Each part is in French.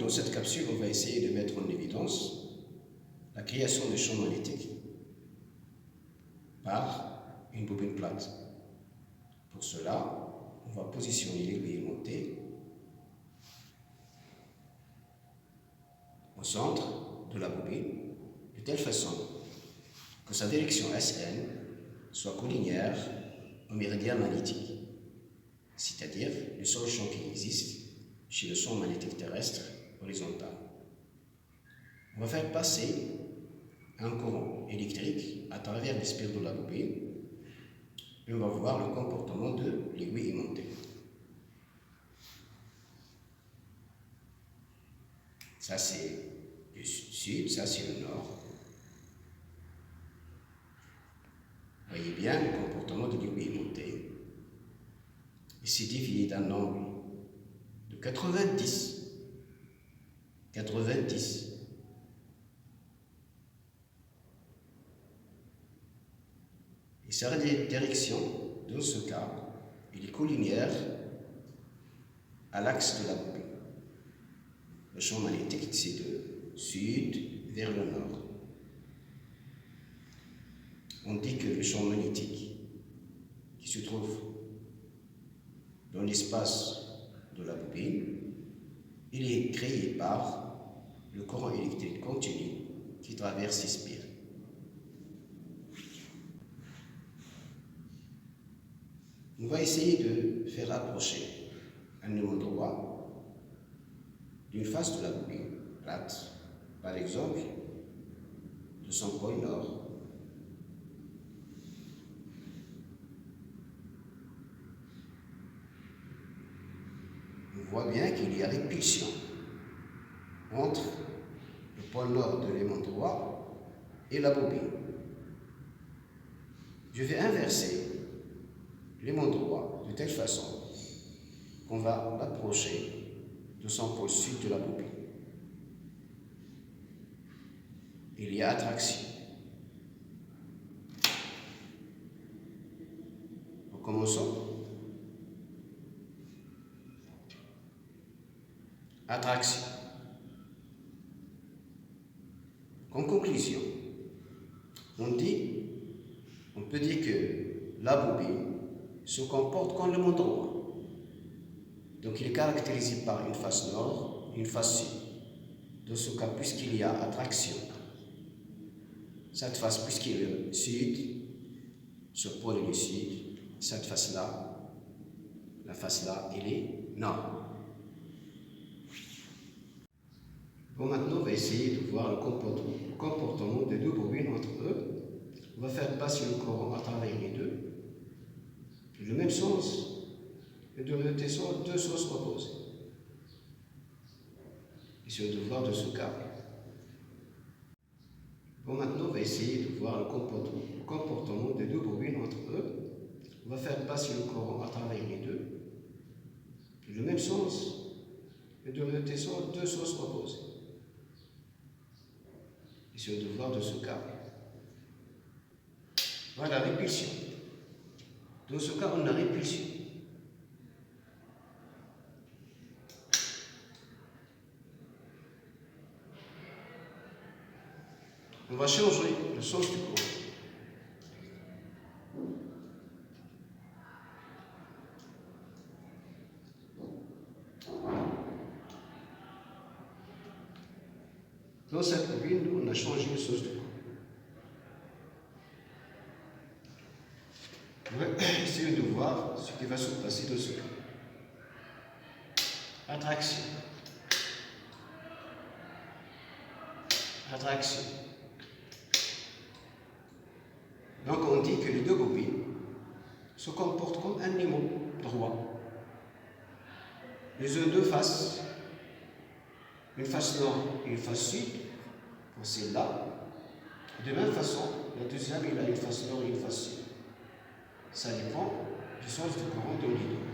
dans cette capsule, on va essayer de mettre en évidence la création de champs magnétiques par une bobine plate. Pour cela, on va positionner l'aiguille aimantée au centre de la bobine de telle façon que sa direction SN soit collinéaire au méridien magnétique, c'est-à-dire le seul champ qui existe chez le champ magnétique terrestre horizontal. On va faire passer un courant électrique à travers les spires de la bobine et on va voir le comportement de l'aiguille aimantée. Ça c'est le sud, ça c'est le nord. Voyez bien le comportement de l'aiguille aimantée. Il s'est dévié d'un angle de 90. Et sa direction, dans ce cas, il est collinéaire à l'axe de la bobine. Le champ magnétique, c'est de sud vers le nord. On dit que le champ magnétique qui se trouve dans l'espace de la bobine, il est créé par le courant électrique continu qui traverse les spires. On va essayer de faire approcher un aimant droit d'une face de la bobine plate, par exemple de son pôle nord. On voit bien qu'il y a répulsion entre le pôle nord de l'aimant droit et la bobine. Je vais inverser l'aimant droit de telle façon qu'on va l'approcher de son pôle sud de la bobine. Il y a attraction. Recommençons. Attraction. En conclusion, on peut dire que la bobine se comporte comme l'aimant droit. Donc il est caractérisé par une face nord et une face sud. Dans ce cas, puisqu'il y a attraction, cette face, puisqu'il est le sud, ce pôle est le sud, cette face-là, la face-là, elle est nord. Bon, maintenant, on va essayer de voir le comportement des deux bobines entre eux. On va faire passer le courant à travers les deux, le même sens, et de deux sens opposés. Et c'est le devoir de ce cas. Bon, maintenant, on va essayer de voir le comportement des deux bobines entre eux. On va faire passer le courant à travers les deux, le même sens, et de deux sens opposés. Et c'est le devoir de ce cas. Voilà, répulsion. Dans ce cas, on a répulsion. On va changer le sens du courant. Dans cette bobine, on a changé le sens du courant. On va essayer de voir ce qui va se passer dans ce cas. Attraction. Attraction. Donc on dit que les deux bobines se comportent comme un aimant droit. Ils ont deux faces, une face nord et une face sud, pour celle-là. De même façon, la deuxième, il a une face nord et une face sud. Ça dépend du sens du courant dans les deux.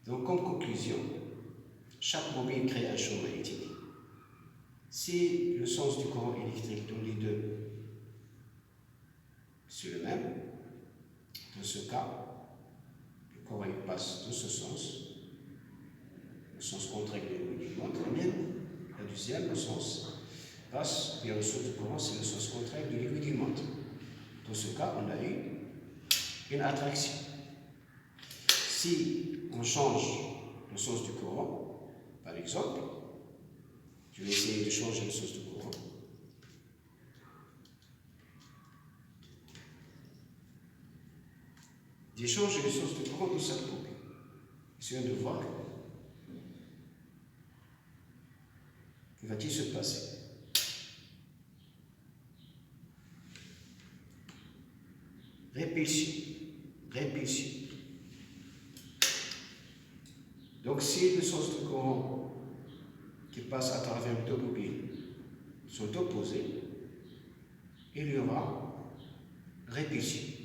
Donc, comme conclusion, chaque bobine crée un champ magnétique. Si le sens du courant électrique dans les deux, c'est le même, dans ce cas, le courant passe dans ce sens, le sens contraire de l'aiguille d'une montre, et même la deuxième, le sens passe vers le sens du courant, c'est le sens contraire de l'aiguille d'une montre. Dans ce cas, on a eu une attraction. Si on change le sens du courant, par exemple, je vais essayer de changer le sens du courant. J'ai changé le sens du courant de cette boucle. Essayons de voir que va-t-il se passer. Répulsion, répulsion. Donc si le sens du courant qui passe à travers deux bobines sont opposés, il y aura répulsion.